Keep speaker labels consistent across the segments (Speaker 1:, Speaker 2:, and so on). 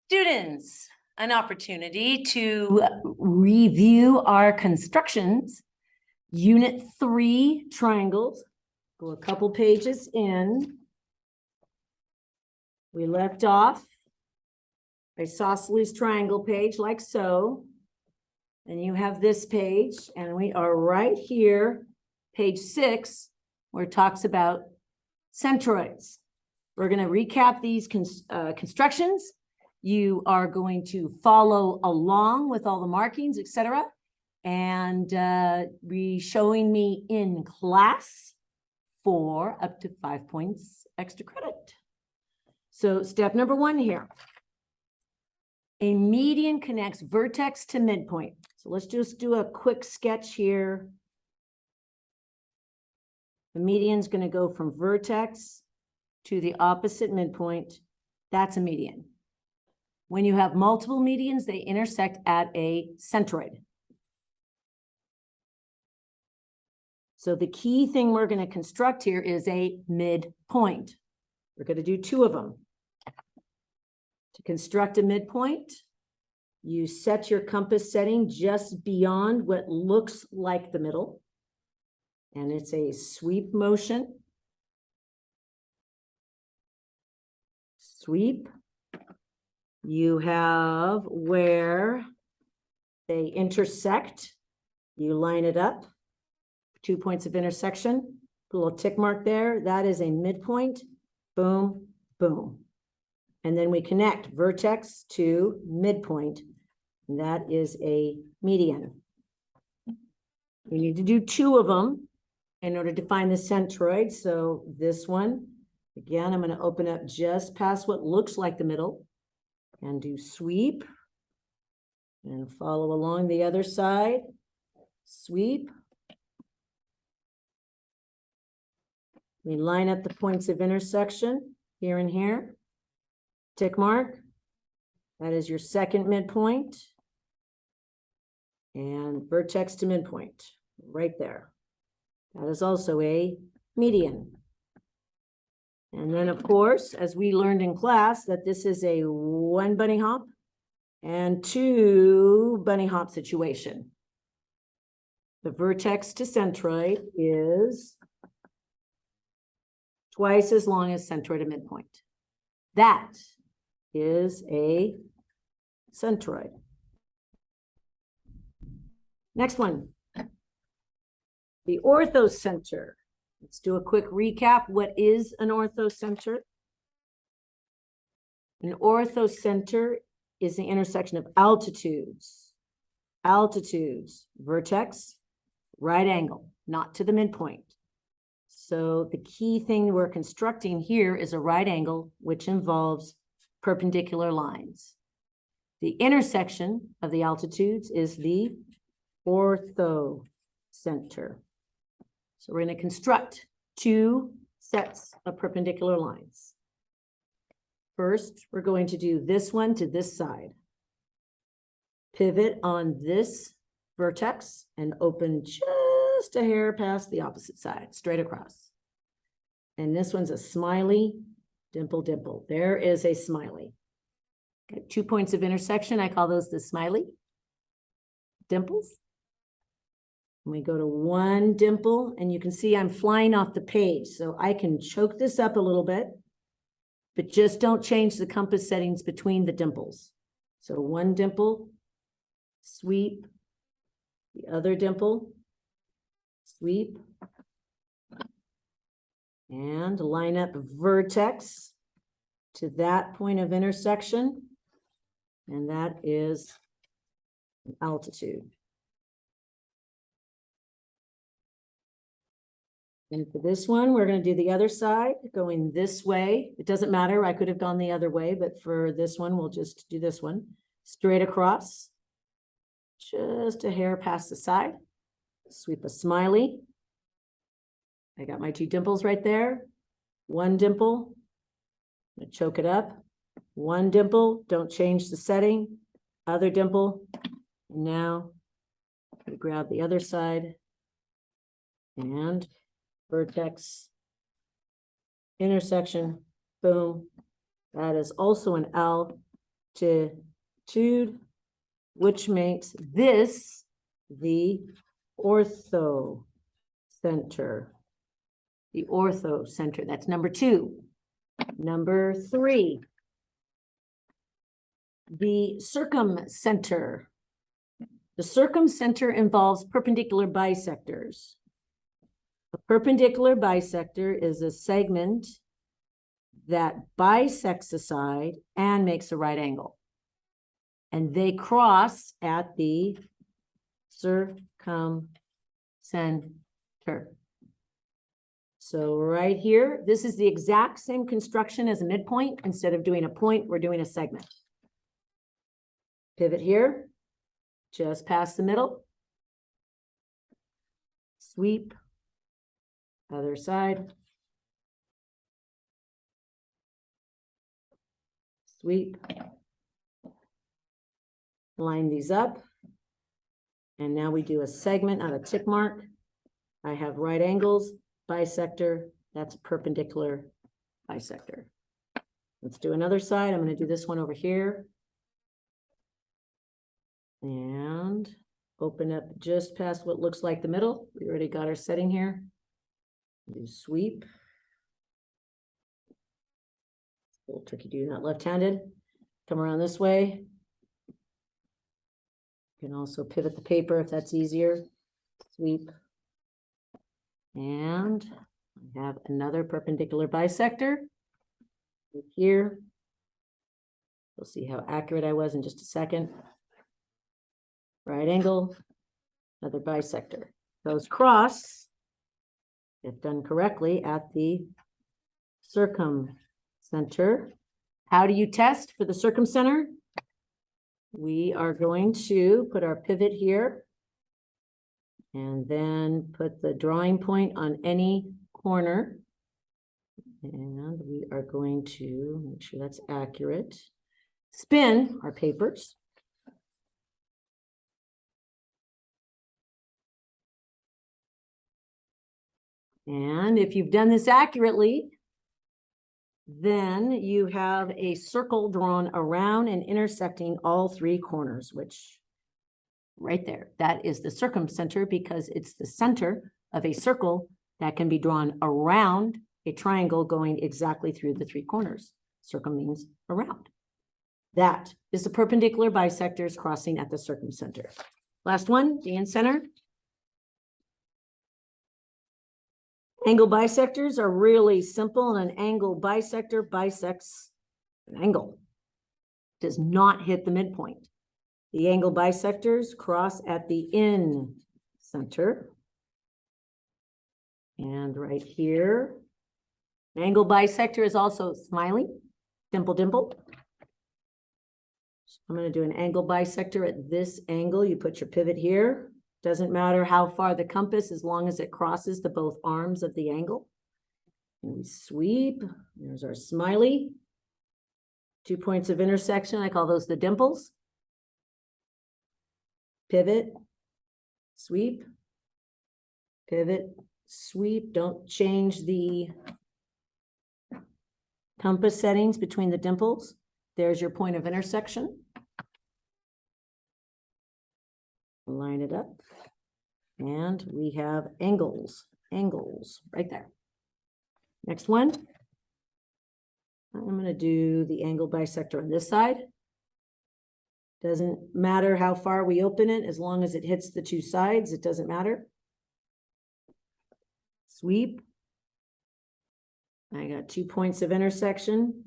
Speaker 1: students an opportunity to review our constructions. Unit 3 triangles. Go a couple pages in. We left off isosceles triangle page like so. And you have this page, and we are right here, page 6, where it talks about centroids. We're going to recap these constructions. You are going to follow along with all the markings, etc., and be showing me in class for up to 5 points extra credit. So step number 1 here. A median connects vertex to midpoint. So let's just do a quick sketch here. The median is going to go from vertex to the opposite midpoint. That's a median. When you have multiple medians, they intersect at a centroid. So the key thing we're going to construct here is a midpoint. We're going to do 2 of them. To construct a midpoint, you set your compass setting just beyond what looks like the middle. And it's a sweep motion. Sweep. You have where they intersect. You line it up. 2 points of intersection. Put a little tick mark there. That is a midpoint. Boom, boom. And then we connect vertex to midpoint. And that is a median. We need to do 2 of them in order to find the centroid. So this one, again, I'm going to open up just past what looks like the middle and do sweep and follow along the other side. Sweep. We line up the points of intersection here and here. Tick mark. That is your second midpoint. And vertex to midpoint, right there. That is also a median. And then, of course, as we learned in class, that this is a 1 bunny hop and 2 bunny hop situation. The vertex to centroid is twice as long as centroid to midpoint. That is a centroid. Next one, the orthocenter. Let's do a quick recap. What is an orthocenter? An orthocenter is the intersection of altitudes. Altitudes, vertex, right angle, not to the midpoint. So the key thing we're constructing here is a right angle, which involves perpendicular lines. The intersection of the altitudes is the orthocenter. So we're going to construct 2 sets of perpendicular lines. First, we're going to do this one to this side. Pivot on this vertex and open just a hair past the opposite side, straight across. And this one's a smiley, dimple, dimple. There is a smiley. Got 2 points of intersection. I call those the smiley dimples. And we go to 1 dimple, and you can see I'm flying off the page, so I can choke this up a little bit, but just don't change the compass settings between the dimples. So 1 dimple, sweep, the other dimple, sweep, and line up vertex to that point of intersection, and that is an altitude. And for this one, we're going to do the other side, going this way. It doesn't matter. I could have gone the other way, but for this one, we'll just do this one. Straight across, just a hair past the side. Sweep a smiley. I got my 2 dimples right there. 1 dimple. I'm going to choke it up. 1 dimple. Don't change the setting. Other dimple. And now we grab the other side and vertex, intersection, boom. That is also an L which makes this the ortho center. The ortho center, that's number 2. Number 3, the circumcenter. The circumcenter involves perpendicular bisectors. A perpendicular bisector is a segment that bisects a side and makes a right angle. And they cross at the circumcenter. So right here, this is the exact same construction as a midpoint. Instead of doing a point, we're doing a segment. Pivot here, just past the middle. Sweep, other side. Sweep. Line these up. And now we do a segment on a tick mark. I have right angles, bisector, that's a perpendicular bisector. Let's do another side. I'm going to do this one over here. And open up just past what looks like the middle. We already got our setting here. Do sweep. A little tricky doing that left-handed. Come around this way. You can also pivot the paper if that's easier. Sweep. And I have another perpendicular bisector here. We'll see how accurate I was in just a second. Right angle, another bisector. Those cross, if done correctly, at the circumcenter. How do you test for the circumcenter? We are going to put our pivot here and then put the drawing point on any corner. And we are going to make sure that's accurate. Spin our papers. And if you've done this accurately, then you have a circle drawn around and intersecting all 3 corners, which right there, that is the circumcenter because it's the center of a circle that can be drawn around a triangle going exactly through the 3 corners. Circle means around. That is the perpendicular bisectors crossing at the circumcenter. Last one, the incenter. Angle bisectors are really simple, and an angle bisector bisects an angle. Does not hit the midpoint. The angle bisectors cross at the incenter. And right here, an angle bisector is also smiley, dimple, dimple. So I'm going to do an angle bisector at this angle. You put your pivot here. Doesn't matter how far the compass, as long as it crosses the both arms of the angle. And we sweep. There's our smiley. 2 points of intersection. I call those the dimples. Pivot, sweep, pivot, sweep. Don't change the compass settings between the dimples. There's your point of intersection. Line it up. And we have angles right there. Next one. I'm going to do the angle bisector on this side. Doesn't matter how far we open it, as long as it hits the 2 sides, it doesn't matter. Sweep. I got 2 points of intersection.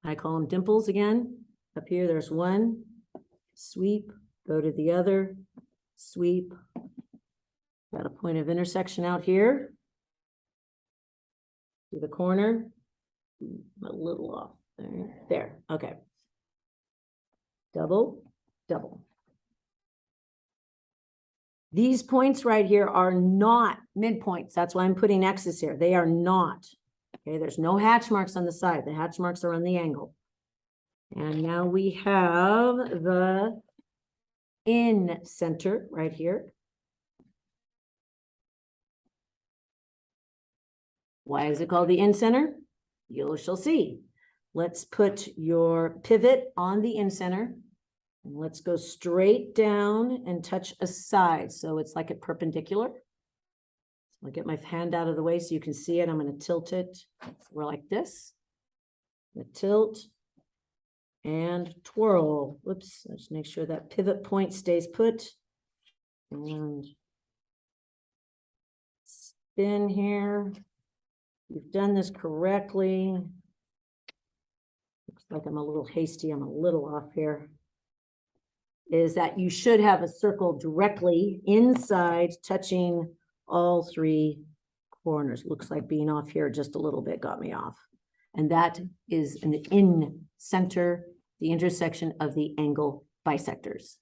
Speaker 1: I call them dimples again. Up here, there's one. Sweep, go to the other. Sweep. Got a point of intersection out here. To the corner. A little off there. There. Okay. Double, double. These points right here are not midpoints. That's why I'm putting X's here. They are not. Okay, there's no hatch marks on the side. The hatch marks are on the angle. And now we have the in center right here. Why is it called the in center? You shall see. let's put your pivot on the in-center. And let's go straight down and touch a side. So it's like a perpendicular. I'll get my hand out of the way so you can see it. I'm going to tilt it. We're like this. The tilt and twirl. Whoops. Let's make sure that pivot point stays put. And spin here. You've done this correctly. Looks like I'm a little hasty. I'm a little off here. Is that you should have a circle directly inside, touching all three corners. Looks like being off here just a little bit got me off. And that is an in center, the intersection of the angle bisectors.